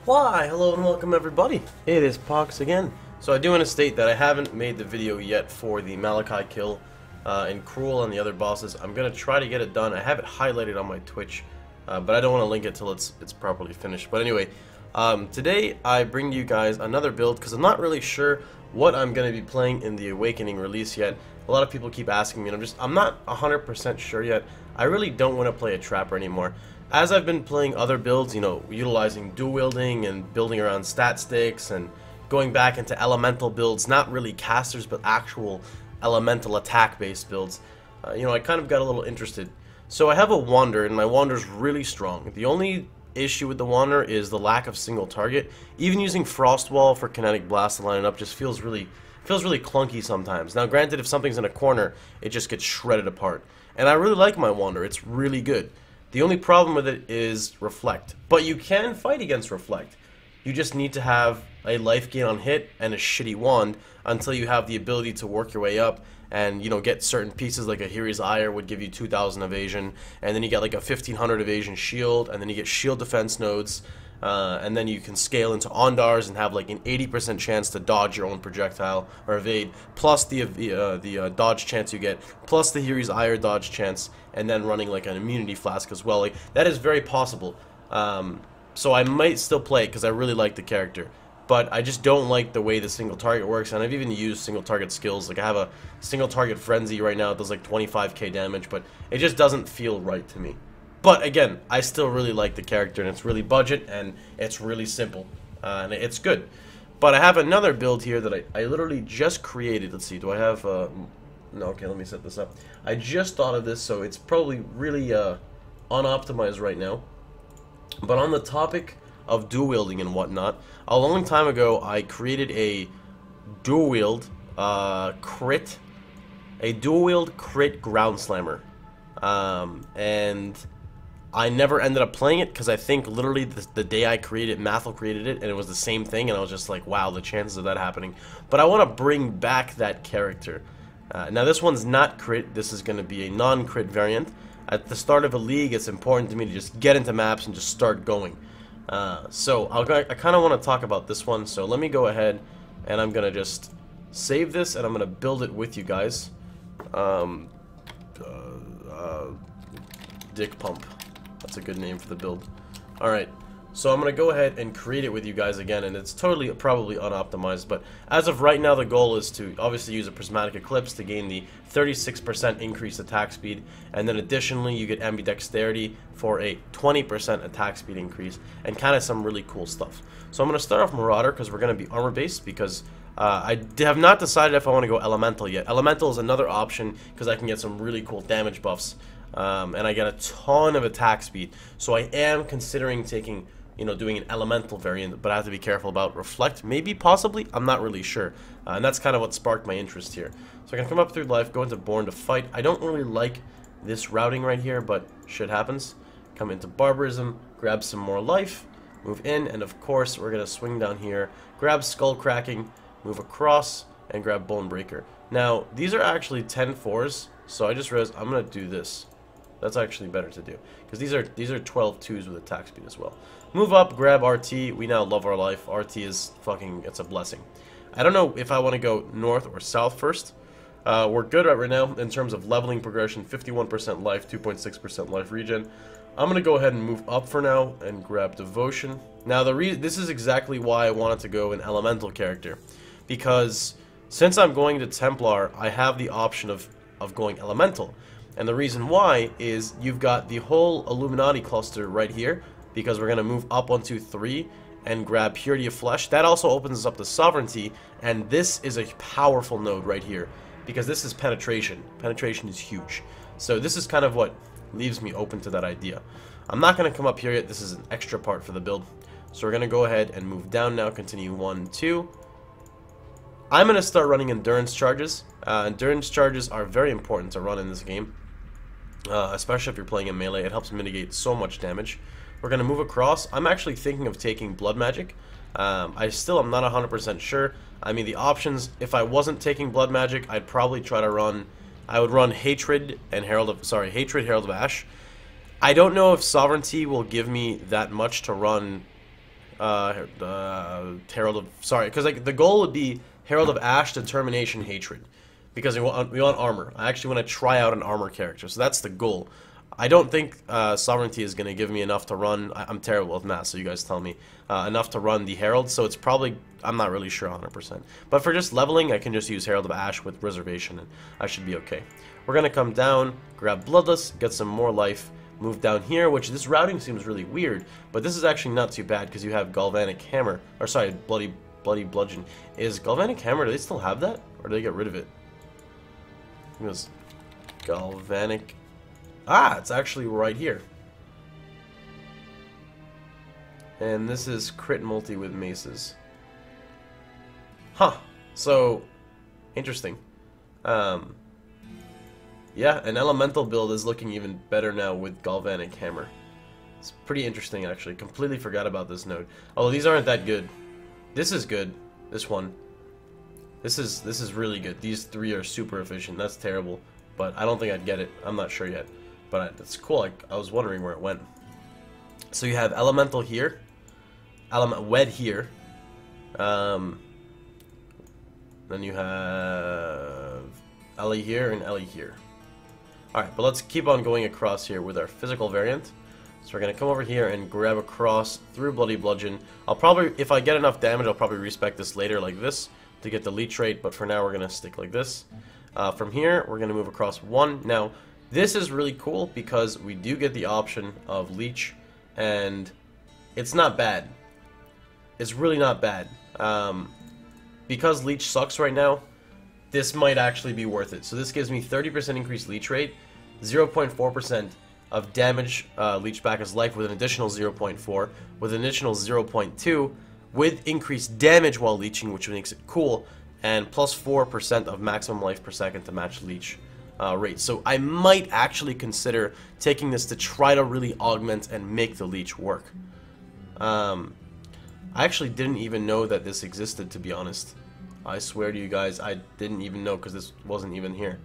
Why, hello and welcome everybody. It is Pohx again. So I do want to state that I haven't made the video yet for the Malachi kill and Cruel and the other bosses. I'm going to try to get it done. I have it highlighted on my Twitch, but I don't want to link it till it's properly finished. But anyway, today I bring you guys another build because I'm not really sure what I'm going to be playing in the Awakening release yet. A lot of people keep asking me, and I'm not 100% sure yet. I really don't want to play a Trapper anymore. As I've been playing other builds, you know, utilizing dual wielding and building around stat sticks and going back into elemental builds, not really casters but actual elemental attack based builds, you know, I kind of got a little interested. So I have a Wander, and my Wander's really strong. The only issue with the Wander is the lack of single target. Even using Frost Wall for Kinetic Blast to line it up just feels really clunky sometimes. Now granted, if something's in a corner, it just gets shredded apart. And I really like my Wander, it's really good. The only problem with it is Reflect. But you can fight against Reflect. You just need to have a life gain on hit and a shitty wand until you have the ability to work your way up and, you know, get certain pieces like a Hiri's Ire would give you 2000 evasion, and then you get like a 1500 evasion shield, and then you get shield defense nodes, and then you can scale into Ondars and have like an 80% chance to dodge your own projectile or evade, plus the dodge chance you get, plus the Hiri's Ire dodge chance, and then running like an immunity flask as well. Like, that is very possible. So I might still play it because I really like the character, but I just don't like the way the single target works. And I've even used single target skills. Like, I have a single target frenzy right now. It does like 25k damage, but it just doesn't feel right to me. But again, I still really like the character, and it's really budget, and it's really simple, and it's good. But I have another build here that I literally just created. Let's see, do I have, no, okay, let me set this up. I just thought of this, so it's probably really unoptimized right now. But on the topic of dual wielding and whatnot, a long time ago I created a dual wield crit ground slammer, and I never ended up playing it because I think literally the day I created it, Mathel created it, and it was the same thing, and I was just like, wow, the chances of that happening. But I want to bring back that character. Now this one's not crit, this is going to be a non-crit variant. At the start of a league, it's important to me to just get into maps and just start going. So I kind of want to talk about this one, so let me go ahead and I'm going to just save this, and I'm going to build it with you guys. Dick Pump. That's a good name for the build. Alright, so I'm going to go ahead and create it with you guys again, and it's totally probably unoptimized, but as of right now the goal is to obviously use a Prismatic Eclipse to gain the 36% increased attack speed, and then additionally you get Ambidexterity for a 20% attack speed increase, and kind of some really cool stuff. So I'm going to start off Marauder because we're going to be armor based, because I have not decided if I want to go Elemental yet. Elemental is another option because I can get some really cool damage buffs. And I get a ton of attack speed, so I am considering taking, you know, doing an elemental variant, but I have to be careful about Reflect, maybe, possibly, I'm not really sure, and that's kind of what sparked my interest here. So I can come up through life, go into Born to Fight. I don't really like this routing right here, but shit happens. Come into Barbarism, grab some more life, move in, and of course we're gonna swing down here, grab Skull Cracking, move across, and grab Bone Breaker. Now these are actually 10-4s, so I just realized I'm gonna do this. That's actually better to do, because these are 12 2s with attack speed as well. Move up, grab RT. We now love our life. RT is fucking, it's a blessing. I don't know if I want to go north or south first. We're good right now in terms of leveling progression. 51% life, 2.6% life regen. I'm gonna go ahead and move up for now and grab Devotion. Now this is exactly why I wanted to go an elemental character, because since I'm going to Templar, I have the option of going elemental. And the reason why is you've got the whole Illuminati cluster right here, because we're going to move up 1, 2, 3 and grab Purity of Flesh. That also opens us up to Sovereignty, and this is a powerful node right here, because this is Penetration. Penetration is huge. So this is kind of what leaves me open to that idea. I'm not going to come up here yet. This is an extra part for the build. So we're going to go ahead and move down now, continue 1, 2. I'm going to start running Endurance Charges. Endurance Charges are very important to run in this game. Especially if you're playing in melee, it helps mitigate so much damage. We're going to move across. I'm actually thinking of taking Blood Magic. I still am not 100% sure. I mean, the options, if I wasn't taking Blood Magic, I'd probably try to run, I would run Hatred and Herald of Ash. I don't know if Sovereignty will give me that much to run Herald of... Sorry, because like, the goal would be Herald of Ash, Determination, Hatred. Because we want armor. I actually want to try out an armor character, so that's the goal. I don't think Sovereignty is going to give me enough to run... I'm terrible with math, so you guys tell me. Enough to run the Herald, so it's probably... I'm not really sure 100%. But for just leveling, I can just use Herald of Ash with Reservation, and I should be okay. We're going to come down, grab Bloodless, get some more life, move down here, which this routing seems really weird, but this is actually not too bad because you have Galvanic Hammer, or sorry, Bloody Bludgeon. Is Galvanic Hammer, do they still have that? Or do they get rid of it? It was Galvanic... Ah, it's actually right here. And this is crit multi with maces. Huh. So, interesting. Yeah, an elemental build is looking even better now with Galvanic Hammer. It's pretty interesting, actually. Completely forgot about this node. Although these aren't that good. This is good. This one. This is really good. These three are super efficient. That's terrible. But I don't think I'd get it. I'm not sure yet. But it's cool. I was wondering where it went. So you have Elemental here. Wed here. Then you have Ellie here and Ellie here. Alright, but let's keep on going across here with our physical variant. So we're going to come over here and grab across through Bloody Bludgeon. I'll probably, if I get enough damage, I'll probably respec this later like this to get the leech rate, but for now we're going to stick like this. From here, we're going to move across 1. Now, this is really cool because we do get the option of leech, and it's not bad. It's really not bad. Because leech sucks right now, this might actually be worth it. So this gives me 30% increased leech rate, 0.4% of damage leech back as life with an additional 0.4, with an additional 0.2, with increased damage while leeching, which makes it cool, and plus 4% of maximum life per second to match leech rate. So I might actually consider taking this to try to really augment and make the leech work. I actually didn't even know that this existed, to be honest. I swear to you guys, I didn't even know because this wasn't even here.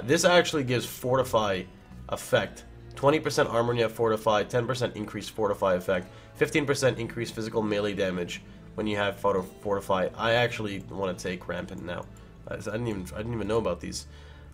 This actually gives Fortify effect. 20% armor when you have Fortify, 10% increased Fortify effect, 15% increased physical melee damage when you have Fortify. I actually want to take Rampant now. I didn't even know about these.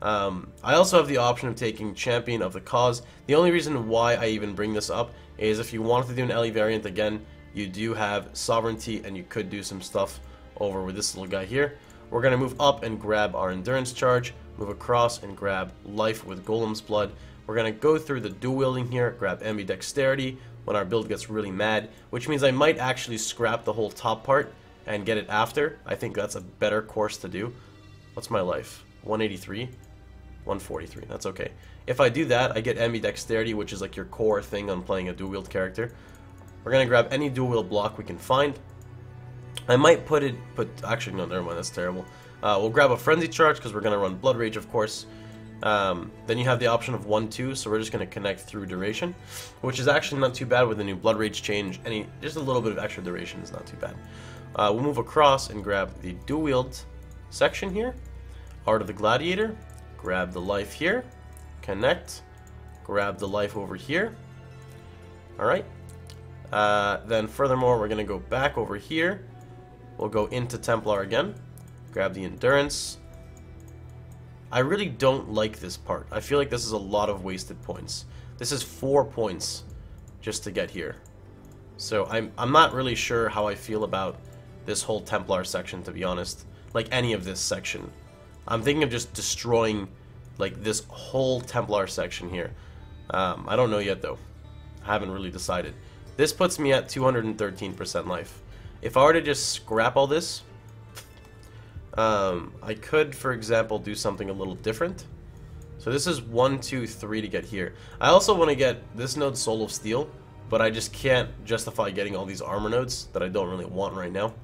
I also have the option of taking Champion of the Cause. The only reason why I even bring this up is if you wanted to do an Ellie variant again, you do have Sovereignty and you could do some stuff over with this little guy here. We're going to move up and grab our Endurance Charge, move across and grab Life with Golem's Blood. We're going to go through the dual wielding here, grab Ambidexterity when our build gets really mad, which means I might actually scrap the whole top part and get it after. I think that's a better course to do. What's my life? 183? 143. That's okay. If I do that, I get Ambidexterity, which is like your core thing on playing a dual wield character. We're going to grab any dual wield block we can find. I might actually, no, never mind, that's terrible. We'll grab a Frenzy Charge because we're going to run Blood Rage, of course. Then you have the option of 1-2, so we're just going to connect through duration, which is actually not too bad with the new Blood Rage change. Just a little bit of extra duration is not too bad. We'll move across and grab the dual wield section here. Art of the Gladiator. Grab the life here. Connect. Grab the life over here. Alright. Then furthermore, we're going to go back over here. We'll go into Templar again. Grab the Endurance. I really don't like this part. I feel like this is a lot of wasted points. This is 4 points just to get here. So I'm not really sure how I feel about this whole Templar section, to be honest. Like any of this section. I'm thinking of just destroying like this whole Templar section here. I don't know yet though. I haven't really decided. This puts me at 213% life. If I were to just scrap all this, I could, for example, do something a little different. So this is 1, 2, 3 to get here. I also want to get this node Soul of Steel, but I just can't justify getting all these armor nodes that I don't really want right now.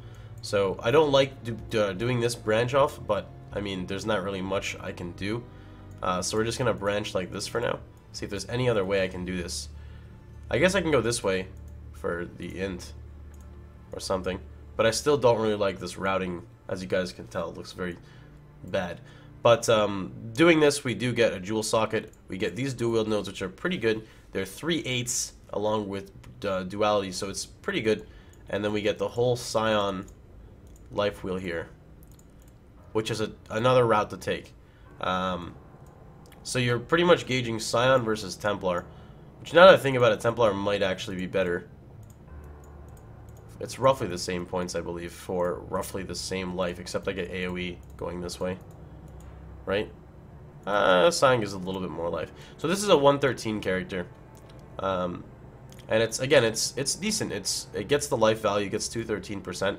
So I don't like doing this branch off, but I mean, there's not really much I can do. So we're just going to branch like this for now. See if there's any other way I can do this. I guess I can go this way for the int or something, but I still don't really like this routing. As you guys can tell, it looks very bad. But doing this, we do get a jewel socket. We get these dual wield nodes, which are pretty good. They're 3/8 along with duality, so it's pretty good. and then we get the whole Scion life wheel here, which is another route to take. So you're pretty much gauging Scion versus Templar, which now that I think about it, Templar might actually be better. It's roughly the same points, I believe, for roughly the same life, except I get AoE going this way. Right? Scion gives a little bit more life. So this is a 113 character. And it's, again, it's decent. It gets the life value, gets 213%.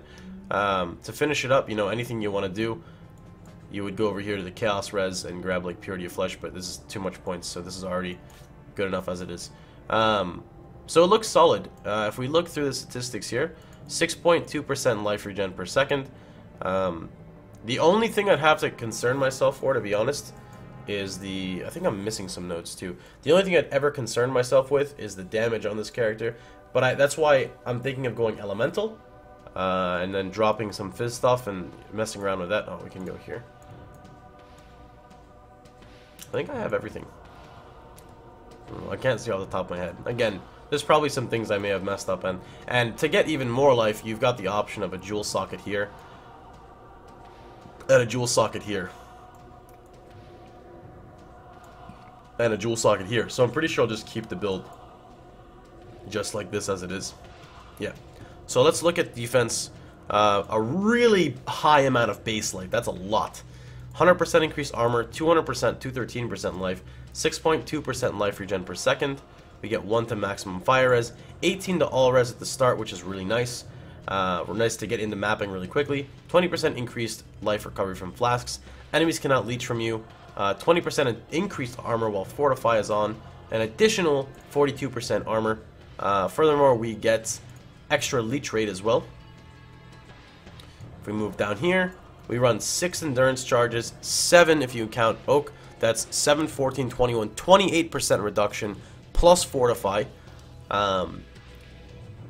To finish it up, you know, anything you want to do, you would go over here to the Chaos Res and grab, like, Purity of Flesh, but this is too much points, so this is already good enough as it is. So it looks solid. If we look through the statistics here, 6.2% life regen per second. The only thing I'd have to concern myself for, to be honest, is I think I'm missing some notes too. The only thing I'd ever concern myself with is the damage on this character, but that's why I'm thinking of going Elemental, and then dropping some Fizz stuff and messing around with that. Oh, we can go here. I think I have everything. I can't see off the top of my head. Again, there's probably some things I may have messed up in. And to get even more life, you've got the option of a jewel socket here. And a jewel socket here. And a jewel socket here. So I'm pretty sure I'll just keep the build just like this as it is. Yeah. So let's look at defense. A really high amount of base life. That's a lot. 100% increased armor, 200%, 213% life, 6.2% life regen per second. We get 1 to maximum fire res, 18 to all res at the start, which is really nice. Nice to get into mapping really quickly. 20% increased life recovery from flasks. Enemies cannot leech from you. 20% increased armor while Fortify is on. An additional 42% armor. Furthermore, we get extra leech rate as well. If we move down here, we run 6 endurance charges, 7 if you count Oak. That's 7, 14, 21, 28% reduction plus Fortify.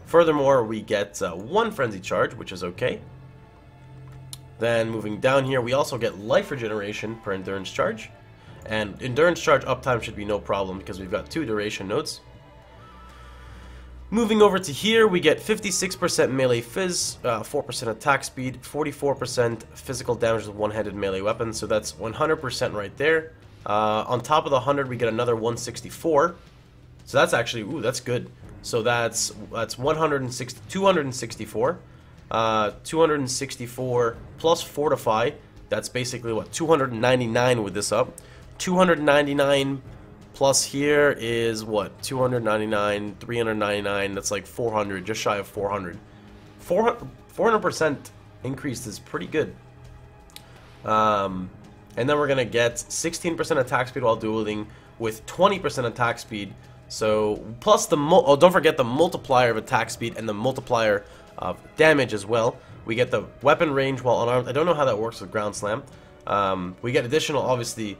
Furthermore, we get 1 frenzy charge, which is okay. Then moving down here, we also get life regeneration per endurance charge. And endurance charge uptime should be no problem because we've got 2 duration nodes. Moving over to here, we get 56% melee fizz, 4% attack speed, 44% physical damage with one-handed melee weapon, so that's 100% right there. On top of the 100, we get another 164. So that's actually, ooh, that's good. So that's 264. 264 plus Fortify, that's basically what, 299 with this up. 299 plus here is what, 299, 399, that's like 400, just shy of 400. 400% increase is pretty good. And then we're going to get 16% attack speed while dueling with 20% attack speed. So, plus the, oh, don't forget the multiplier of attack speed and the multiplier of damage as well. We get the weapon range while unarmed. I don't know how that works with Ground Slam. We get additional, obviously,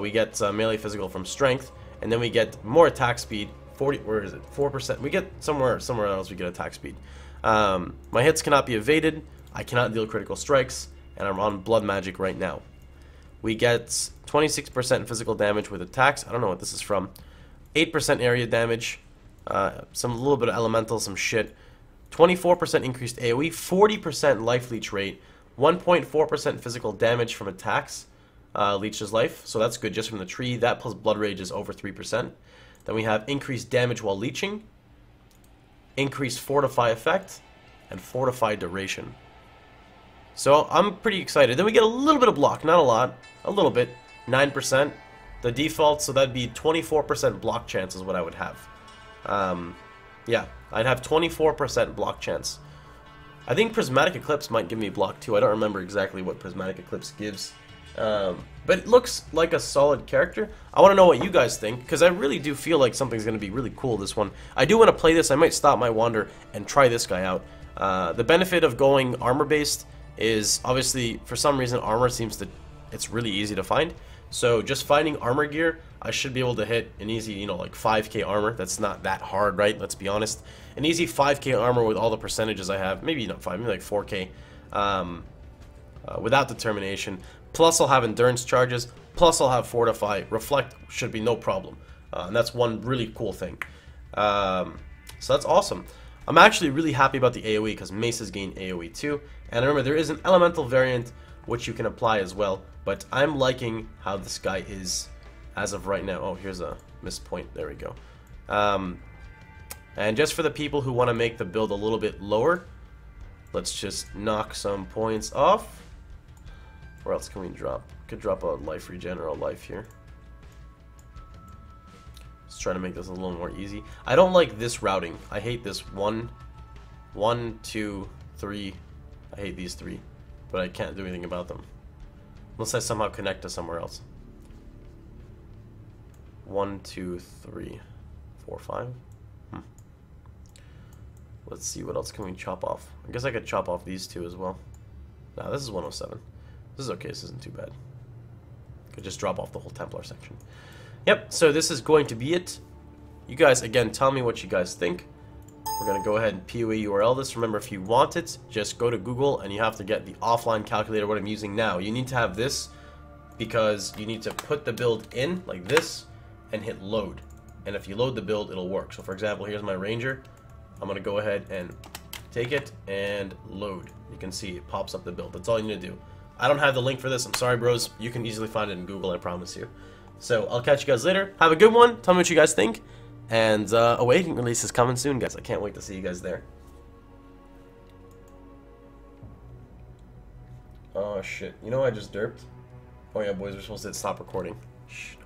we get melee physical from strength, and then we get more attack speed. 40, where is it? 4%. We get somewhere else we get attack speed. My hits cannot be evaded. I cannot deal critical strikes, and I'm on blood magic right now. We get 26% physical damage with attacks. I don't know what this is from. 8% area damage. A little bit of elemental, some shit. 24% increased AoE. 40% life leech rate. 1.4% physical damage from attacks. Leeches life, so that's good just from the tree. That plus blood rage is over 3%. Then we have increased damage while leeching, increased fortify effect, and fortify duration. So I'm pretty excited. Then we get a little bit of block, not a lot, a little bit, 9%. The default, so that'd be 24% block chance is what I would have. Yeah, I'd have 24% block chance. I think Prismatic Eclipse might give me block too. I don't remember exactly what Prismatic Eclipse gives. But it looks like a solid character. I want to know what you guys think, because I really do feel like something's going to be really cool this one. I do want to play this. I might stop my wander and try this guy out. The benefit of going armor-based is, obviously, for some reason, armor seems to... it's really easy to find. So just finding armor gear, I should be able to hit an easy, you know, like 5k armor. That's not that hard, right? Let's be honest. An easy 5k armor with all the percentages I have. Maybe not 5, maybe like 4k. Without determination. Plus I'll have endurance charges. Plus I'll have fortify. Reflect should be no problem. And that's one really cool thing. So that's awesome. I'm actually really happy about the AoE because maces gain AoE too. And remember, there is an elemental variant which you can apply as well. But I'm liking how this guy is as of right now. Oh, here's a missed point. There we go. And just for the people who want to make the build a little bit lower, let's just knock some points off. Where else can we drop? Could drop a life regen or a life here. Let's try to make this a little more easy. I don't like this routing. I hate this 1, 2, 3. I hate these 3. But I can't do anything about them. Unless I somehow connect to somewhere else. 1, 2, 3, 4, 5. Let's see, what else can we chop off? I guess I could chop off these 2 as well. Nah, this is 107. This is okay, this isn't too bad. Could just drop off the whole Templar section. Yep, so this is going to be it. You guys, again, tell me what you guys think. We're going to go ahead and POA URL this. Remember, if you want it, just go to Google and you have to get the offline calculator, what I'm using now. You need to have this because you need to put the build in like this and hit load. And if you load the build, it'll work. So for example, here's my Ranger. I'm going to go ahead and take it and load. You can see it pops up the build. That's all you need to do. I don't have the link for this. I'm sorry, bros. You can easily find it in Google, I promise you. So I'll catch you guys later. Have a good one. Tell me what you guys think. And awaiting release is coming soon, guys. I can't wait to see you guys there. Oh, shit. You know I just derped? Oh, yeah, boys. We're supposed to stop recording. Shh.